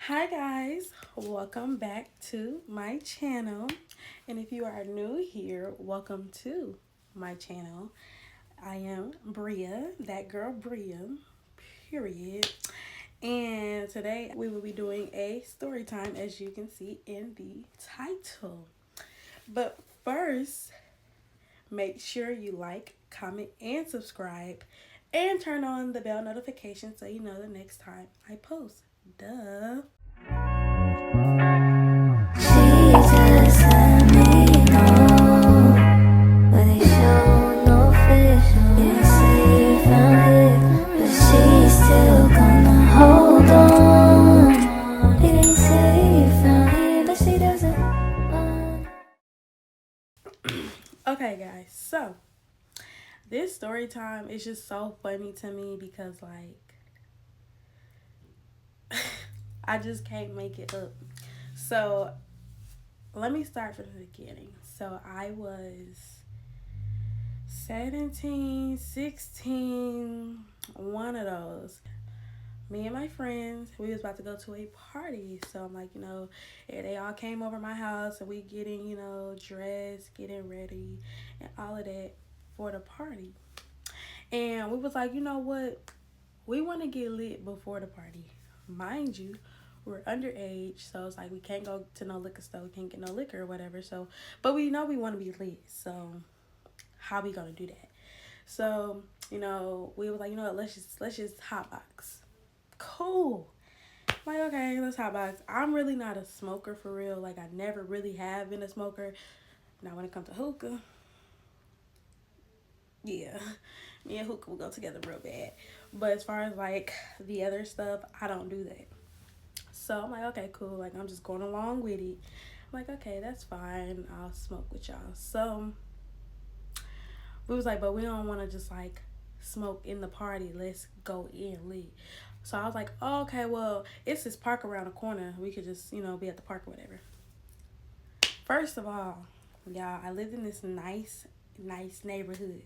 Hi guys, welcome back to my channel. And if you are new here, welcome to my channel. I am Bria, that girl Bria, period. And today we will be doing a story time as you can see in the title. But first, make sure you like, comment, and subscribe and turn on the bell notification so you know the next time I post. Duh. Jesus, let me know, but they show no fish. Didn't say you found it, but she's still gonna hold on. Didn't say you found it, but she doesn't want. Okay, guys, so this story time is just so funny to me because, like, I just can't make it up. So, let me start from the beginning. So, I was 17, 16, one of those. Me and my friends, we was about to go to a party. So I'm like, they all came over my house and we getting, dressed, getting ready and all of that for the party. And we was like, you know what? We want to get lit before the party. Mind you, we're underage, so it's like we can't go to no liquor store, we can't get no liquor or whatever. So, but we know we want to be lit. So how we gonna do that? So, we were like, let's just hotbox. Cool. I'm like, okay, let's hotbox. I'm really not a smoker for real. Like, I never really have been a smoker. Now, when it comes to hookah, yeah, me and hookah will go together real bad. But as far as like the other stuff, I don't do that. So I'm like, okay, cool. Like, I'm just going along with it. I'm like, okay, that's fine. I'll smoke with y'all. So we was like, but we don't want to just like smoke in the party. Let's go in lit. So I was like, oh, okay, well, it's this park around the corner. We could just, be at the park or whatever. First of all, y'all, I lived in this nice neighborhood.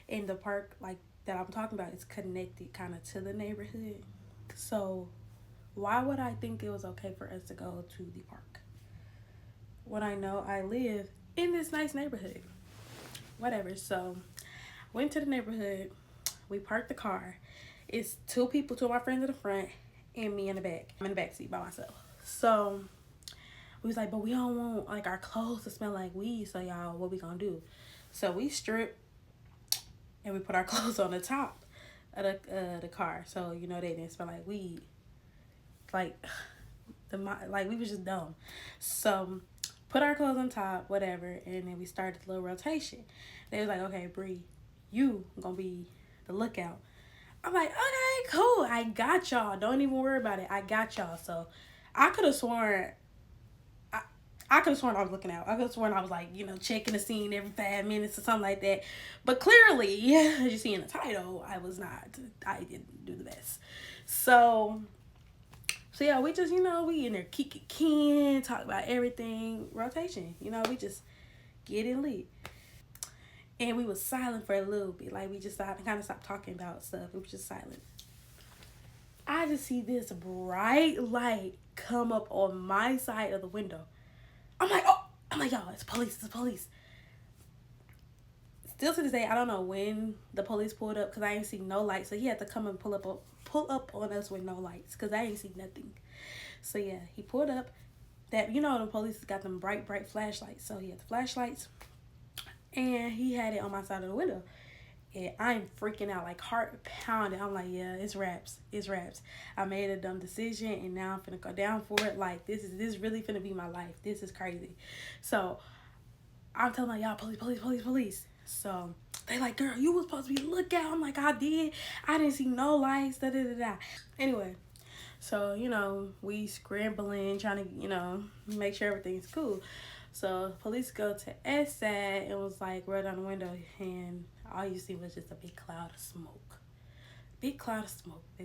And the park, like, that I'm talking about is connected kind of to the neighborhood. So why would I think it was okay for us to go to the park when I know I live in this nice neighborhood? Whatever. So went to the neighborhood. We parked the car. It's two of my friends in the front and me in the back. I'm in the back seat by myself. So we was like, but we don't want like our clothes to smell like weed. So y'all, what we gonna do? So we stripped and we put our clothes on the top of the car. So they didn't smell like weed. Like like we was just dumb. So put our clothes on top, whatever, and then we started the little rotation. They was like, okay, Bree, you gonna be the lookout. I'm like, okay, cool. I got y'all. Don't even worry about it. I got y'all. So I could have sworn I could have sworn I was looking out. I could have sworn I was like, checking the scene every 5 minutes or something like that. But clearly, as you see in the title, I was not. I didn't do the best. So yeah, we just, we in there kicking, talk about everything, rotation. We just getting lit. And we was silent for a little bit. Like, we just kind of stopped talking about stuff. It was just silent. I just see this bright light come up on my side of the window. I'm like, y'all, it's police. Still to this day, I don't know when the police pulled up because I ain't see no lights. So he had to come and pull up on us with no lights because I ain't see nothing. So yeah, he pulled up. That the police got them bright flashlights. So he had the flashlights, and he had it on my side of the window. And I'm freaking out, like heart pounding. I'm like, yeah, it's raps. I made a dumb decision, and now I'm finna go down for it. Like, this really finna be my life. This is crazy. So I'm telling y'all, police. So they like, girl, you was supposed to be lookout. I'm like, I did. I didn't see no lights. Da da da da. Anyway, so we scrambling, trying to make sure everything's cool. So police go to S side and was like, roll down the window, and all you see was just a big cloud of smoke. They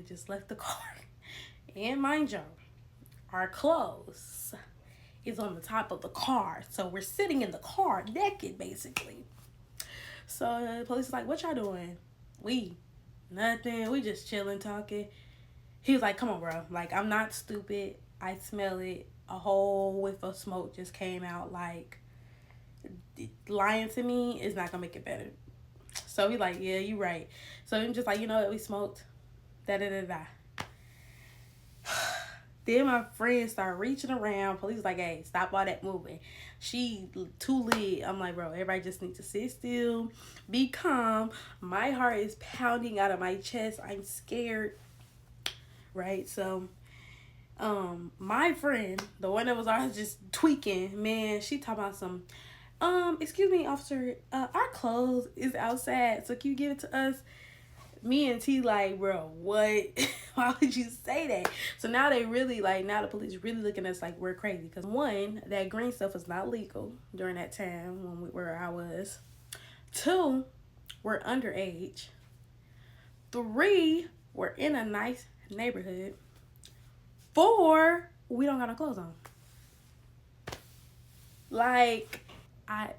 just left the car. And mind y'all, our clothes is on the top of the car. So we're sitting in the car naked, basically. So the police is like, what y'all doing? Nothing. We just chilling, talking. He was like, come on, bro. Like, I'm not stupid. I smell it. A whole whiff of smoke just came out. Like, lying to me is not gonna make it better. So we like, yeah, you right. So I'm just like, you know what, we smoked. Da da da da. Then my friends start reaching around. Police was like, hey, stop all that moving. She too lit. I'm like, bro, everybody just needs to sit still, be calm. My heart is pounding out of my chest. I'm scared. Right? So, my friend, the one that was always just tweaking, man, she talking about some, excuse me, officer, our clothes is outside, so can you give it to us? Me and T like, bro, what? Why would you say that? So now they really like, now the police really looking at us like we're crazy. Because one, that green stuff was not legal during that time when where I was. Two, we're underage. Three, we're in a nice neighborhood. Four, we don't got no clothes on. Like, I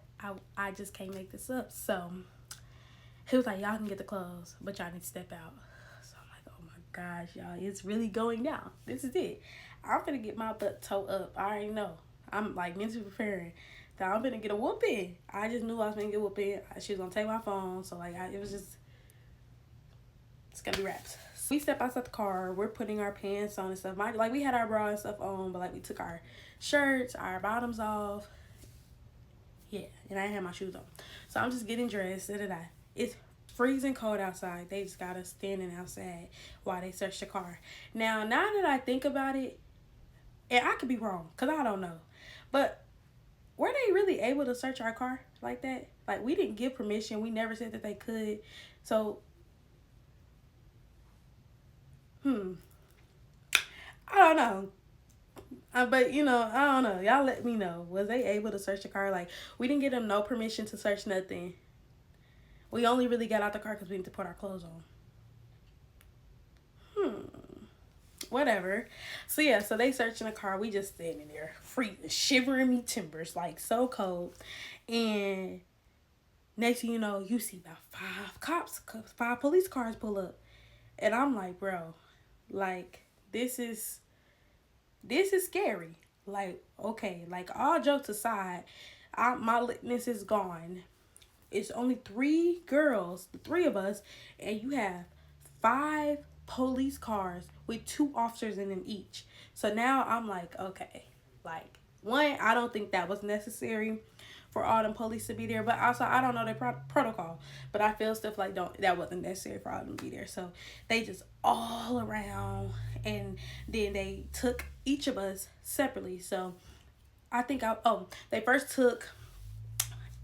just can't make this up. So he was like, y'all can get the clothes, but y'all need to step out. So I'm like, oh my gosh, y'all, it's really going down. This is it. I'm gonna get my butt toe up. I already know. I'm like mentally preparing that I'm gonna get a whooping. I just knew I was gonna get a whooping. She was gonna take my phone. So like, it was just, it's gonna be wraps. So we step outside the car. We're putting our pants on and stuff. Like we had our bra and stuff on, but like we took our shirts, our bottoms off. Yeah, and I had my shoes on. So I'm just getting dressed. It's freezing cold outside. They just got us standing outside while they search the car. Now that I think about it, and I could be wrong, because I don't know, but were they really able to search our car like that? Like, we didn't give permission. We never said that they could. So, I don't know. But, you know, I don't know. Y'all let me know. Was they able to search the car? Like, we didn't give them no permission to search nothing. We only really got out the car because we need to put our clothes on. Whatever. So, yeah, so they searching the car. We just standing there, freezing, shivering me timbers, like, so cold. And next thing you know, you see about 5 police cars pull up. And I'm like, bro, like, this is scary. Like, okay, like, all jokes aside, my litness is gone. It's only 3 girls, the 3 of us, and you have 5 police cars with 2 officers in them each. So now I'm like, okay, like, one, I don't think that was necessary for all them police to be there, but also I don't know their protocol, but I feel stuff like that wasn't necessary for all them to be there. So they just all around, and then they took each of us separately. So I think they first took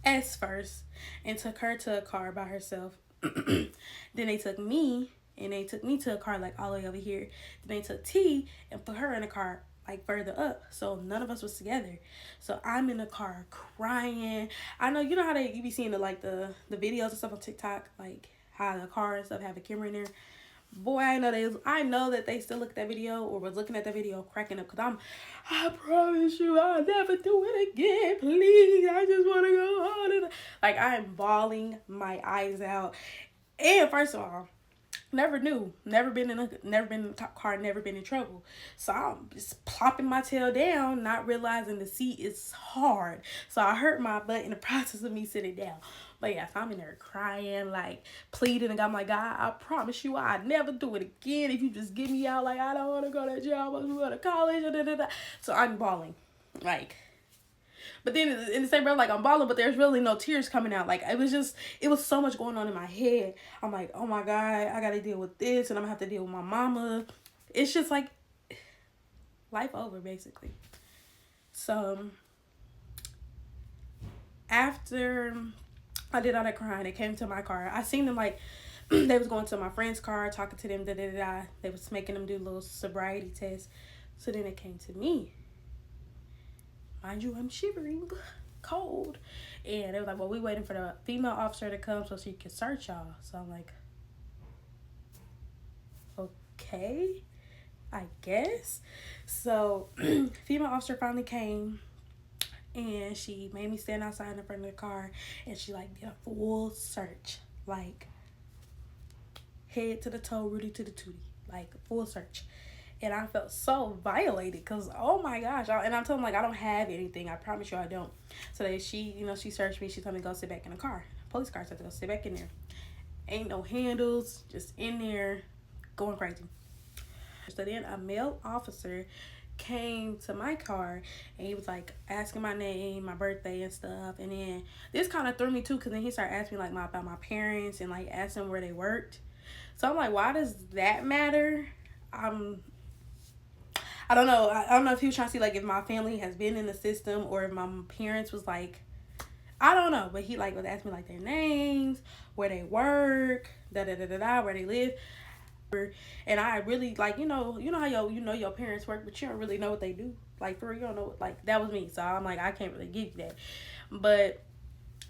S first and took her to a car by herself. Then they took me, and they took me to a car like all the way over here. Then they took T and put her in a car like further up. So none of us was together. So I'm in the car crying. I know, you know how you be seeing the videos and stuff on TikTok, like how the car and stuff have a camera in there. Boy, I know that they still look at that video or was looking at that video cracking up, because I promise you I'll never do it again. Please, I just want to go on. Like, I am bawling my eyes out. And first of all, never been in a car, never been in trouble. So I'm just plopping my tail down, not realizing the seat is hard. So I hurt my butt in the process of me sitting down. But yeah, so I'm in there crying, like pleading, and I'm like, God, I promise you I'd never do it again. If you just get me out, like, I don't want to go to jail, I want to go to college. So I'm bawling, like. But then in the same breath, like, I'm bawling, but there's really no tears coming out. Like, it was so much going on in my head. I'm like, oh my God, I got to deal with this, and I'm going to have to deal with my mama. It's just like life over, basically. So after I did all that crying, they came to my car. I seen them, like, they was going to my friend's car, talking to them, They was making them do a little sobriety test. So then it came to me. Mind you, I'm shivering, cold. And they were like, well, we waiting for the female officer to come so she can search y'all. So I'm like, okay, I guess. So female officer finally came, and she made me stand outside in front of the car, and she like did a full search, like head to the toe, Rudy to the tootie, like full search. And I felt so violated because, oh my gosh. And I'm telling them, like, I don't have anything. I promise you I don't. So she searched me. She told me to go sit back in the car. Police car said to go sit back in there. Ain't no handles, just in there going crazy. So then a male officer came to my car and he was like asking my name, my birthday and stuff. And then this kind of threw me too, because then he started asking me like about my parents and like asking where they worked. So I'm like, why does that matter? I don't know. I don't know if he was trying to see like if my family has been in the system or if my parents was like, I don't know. But he like was asking me like their names, where they work, where they live. And I really like, how your parents work, but you don't really know what they do. Like for real, you don't know. Like that was me. So I'm like, I can't really give you that. But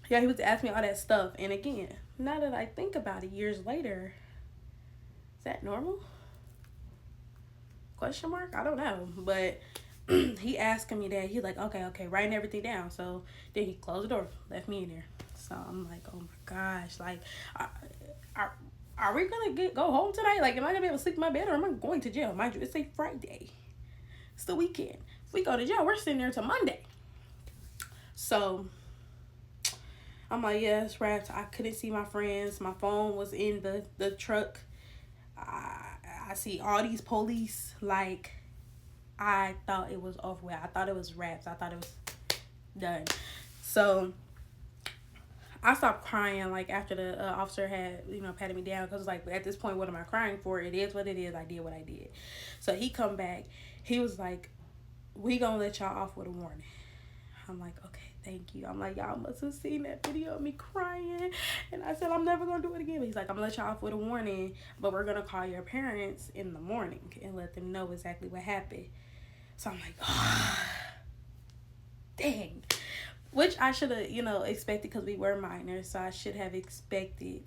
yeah, he was asking me all that stuff. And again, now that I think about it, years later, is that normal? Question mark? I don't know. But he asking me that. He's like, okay, writing everything down. So then he closed the door, left me in there. So I'm like, oh my gosh, like, are we gonna go home tonight? Like, am I gonna be able to sleep in my bed, or am I going to jail? Mind you, it's a Friday. It's the weekend. If we go to jail, we're sitting there till Monday. So I'm like, yeah, it's wrapped. I couldn't see my friends. My phone was in the truck. I see all these police. Like, I thought it was over with. I thought it was wraps. I thought it was done. So I stopped crying like after the officer had patted me down, because like at this point, what am I crying for? It is what it is. I did what I did. So he come back. He was like, we gonna let y'all off with a warning. I'm like, okay, thank you. I'm like, y'all must have seen that video of me crying. And I said, I'm never gonna do it again. But he's like, I'm gonna let y'all off with a warning, but we're gonna call your parents in the morning and let them know exactly what happened. So I'm like, oh, dang. Which I should have, expected, because we were minors. So I should have expected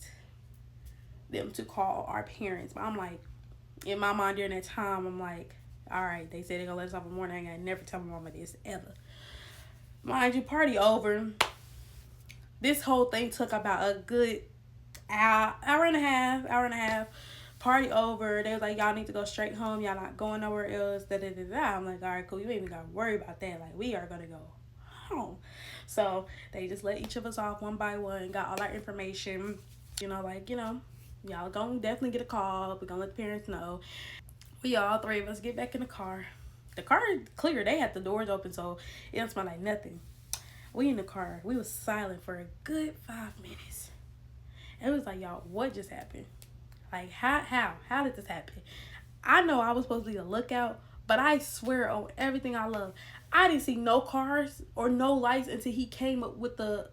them to call our parents. But I'm like, in my mind during that time, I'm like, all right, they said they're going to let us off in the morning. I ain't gonna never tell my mama this, ever. Mind you, party over. This whole thing took about a good hour and a half. Party over. They was like, y'all need to go straight home. Y'all not going nowhere else. I'm like, all right, cool. You ain't even got to worry about that. Like, we are going to go home. So they just let each of us off one by one, got all our information. Y'all gonna definitely get a call. We're gonna let the parents know. We all three of us get back in the car. The car is clear. They had the doors open, so it don't smell like nothing. We in the car. We was silent for a good 5 minutes. It was like, y'all, what just happened? Like, how did this happen? I know I was supposed to be a lookout, but I swear on everything I love, I didn't see no cars or no lights until he came up with the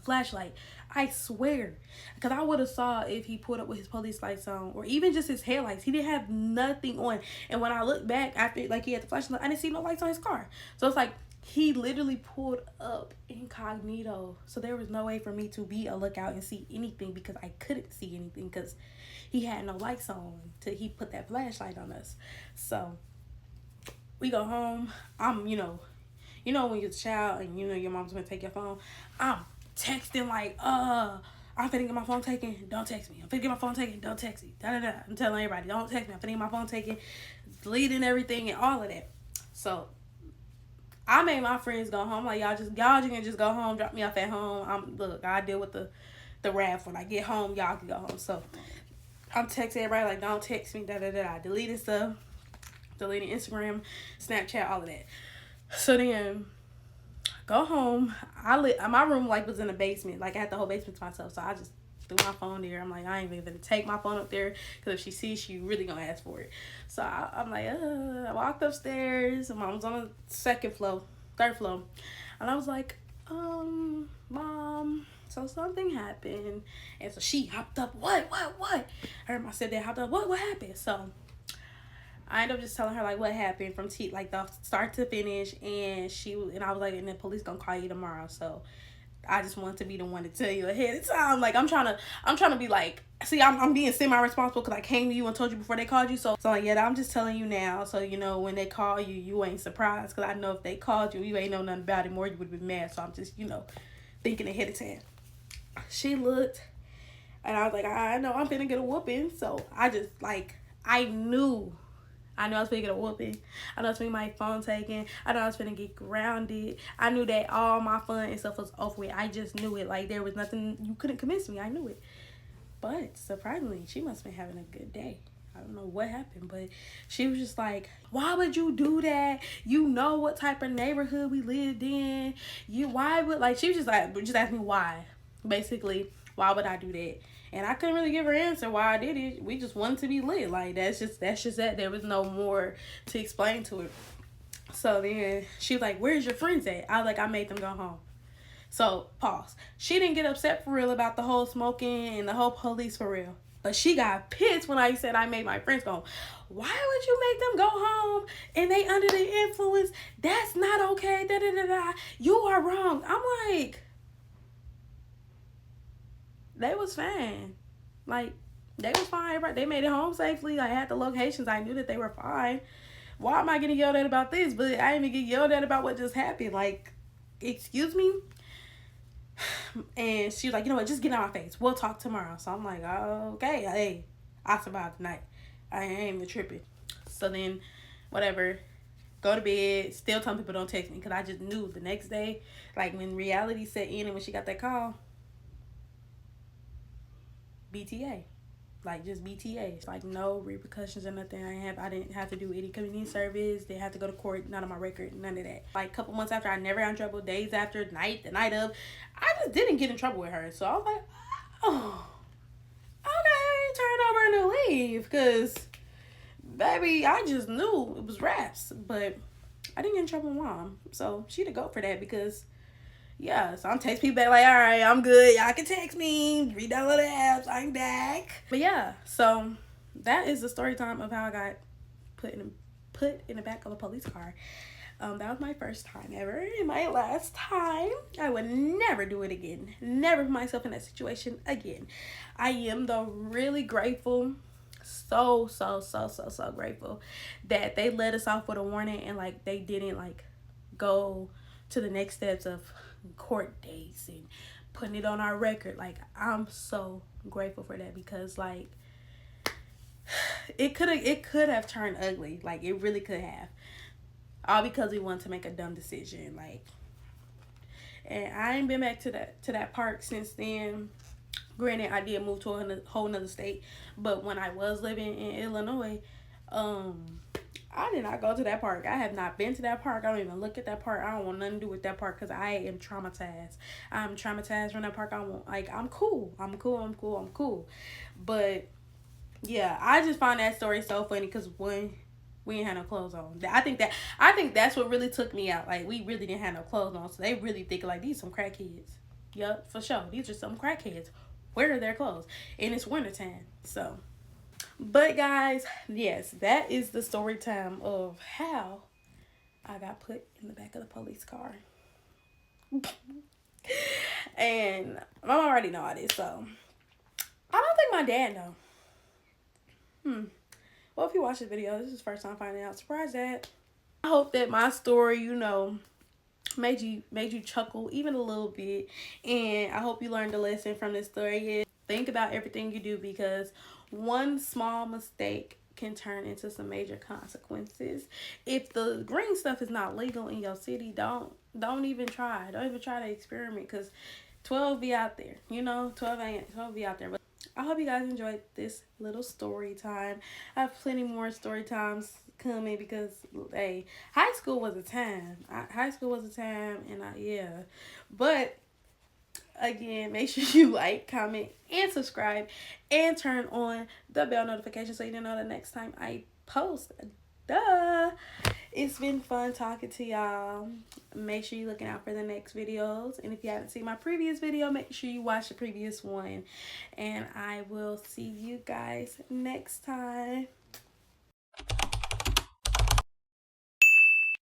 flashlight. I swear, because I would have saw if he put up with his police lights on, or even just his headlights. He didn't have nothing on. And when I looked back after, like, he had the flashlight, I didn't see no lights on his car. So it's like he literally pulled up incognito. So there was no way for me to be a lookout and see anything, because I couldn't see anything because he had no lights on till he put that flashlight on us. So we go home. I'm, when you're a child and your mom's gonna take your phone, I'm texting like, I'm finna get my phone taken, don't text me. I'm finna get my phone taken, don't text me. I'm telling everybody, don't text me. I'm finna get my phone taken, deleting everything and all of that. So I made my friends go home. Like, y'all can just go home, drop me off at home. Look, I deal with the wrath when I get home. Y'all can go home. So I'm texting everybody like, don't text me. Deleting stuff. Deleting Instagram, Snapchat, all of that. So then, go home. My room like was in the basement. Like, I had the whole basement to myself. So I just threw my phone there. I'm like, I ain't even gonna take my phone up there, because if she sees, she really gonna ask for it. So I'm like, I walked upstairs. Mom was on the third floor, and I was like, Mom, so something happened. And so she hopped up. What? I heard my stepdad hopped up. What happened? So I ended up just telling her like what happened from like the start to finish, and I was like, and the police gonna call you tomorrow. So I just wanted to be the one to tell you ahead of time. Like, I'm trying to be like, see, I'm being semi-responsible, because I came to you and told you before they called you. So like, yeah, I'm just telling you now, so when they call you, you ain't surprised, because I know if they called you, you ain't know nothing about it more, you would have been mad. So I'm just thinking ahead of time. She looked, and I was like, I know I'm finna get a whooping. So I just like, I knew I knew I was finna get a whooping. I knew I was finna get my phone taken. I knew I was finna get grounded. I knew that all my fun and stuff was over with. I just knew it. Like, there was nothing, you couldn't convince me. I knew it. But surprisingly, she must have been having a good day. I don't know what happened, but she was just like, why would you do that? You know what type of neighborhood we lived in. Why would, like, she was just like, just asked me why. Basically, why would I do that? And I couldn't really give her an answer why I did it. We just wanted to be lit. Like, that's just that. There was no more to explain to it. So then she was like, where's your friends at? I was like, I made them go home. So, pause. She didn't get upset for real about the whole smoking and the whole police for real. But she got pissed when I said I made my friends go home. Why would you make them go home and they under the influence? That's not okay. Da da da da. You are wrong. I'm like, they was fine. Like, they was fine. They made it home safely. I had the locations. I knew that they were fine. Why am I getting yelled at about this? But I didn't even get yelled at about what just happened. Like, excuse me? And she was like, you know what, just get out my face. We'll talk tomorrow. So I'm like, oh, okay. Hey, I survived the night. I ain't even tripping. So then, whatever. Go to bed. Still telling people don't text me. Because I just knew the next day, like when reality set in and when she got that call, BTA. Like, just BTA. It's like no repercussions or nothing. I didn't have to do any community service. Didn't have to go to court. None of my record. None of that. Like, a couple months after, I never got in trouble. Days after, the night of, I just didn't get in trouble with her. So I was like, oh, okay, turn over a new leaf. Because, baby, I just knew it was raps. But I didn't get in trouble with Mom. So she to go for that because, yeah, so I'm texting people back like, all right, I'm good. Y'all can text me. Redownload the apps. I'm back. But yeah, so that is the story time of how I got put in the back of a police car. That was my first time ever and my last time. I would never do it again. Never put myself in that situation again. I am though really grateful. So grateful that they let us off with a warning and like they didn't like go to the next steps of court dates and putting it on our record. Like, I'm so grateful for that because like it could have turned ugly. Like, it really could have, all because we wanted to make a dumb decision. Like, and I ain't been back to that park since then. Granted, I did move to a whole nother state, but when I was living in Illinois, I did not go to that park. I have not been to that park. I don't even look at that park. I don't want nothing to do with that park because I am traumatized. I'm traumatized from that park. I'm cool. But yeah, I just find that story so funny because when we didn't have no clothes on. I think that's what really took me out. Like, we really didn't have no clothes on, so they really think like these some crackheads. Yup, for sure. These are some crackheads. Where are their clothes? And it's wintertime, so. But guys, yes, that is the story time of how I got put in the back of the police car. And Mom already know all this, so I don't think my dad know. Well, if you watch this video, this is the first time finding out. Surprise, Dad. I hope that my story, made you chuckle even a little bit, and I hope you learned a lesson from this story. Think about everything you do because one small mistake can turn into some major consequences. If the green stuff is not legal in your city, don't even try. Don't even try to experiment because 12 be out there. 12 be out there. But I hope you guys enjoyed this little story time. I have plenty more story times coming because hey, high school was a time. And yeah. But again, make sure you like, comment, and subscribe, and turn on the bell notification so you know the next time I post. Duh. It's been fun talking to y'all. Make sure you're looking out for the next videos. And if you haven't seen my previous video, make sure you watch the previous one. And I will see you guys next time.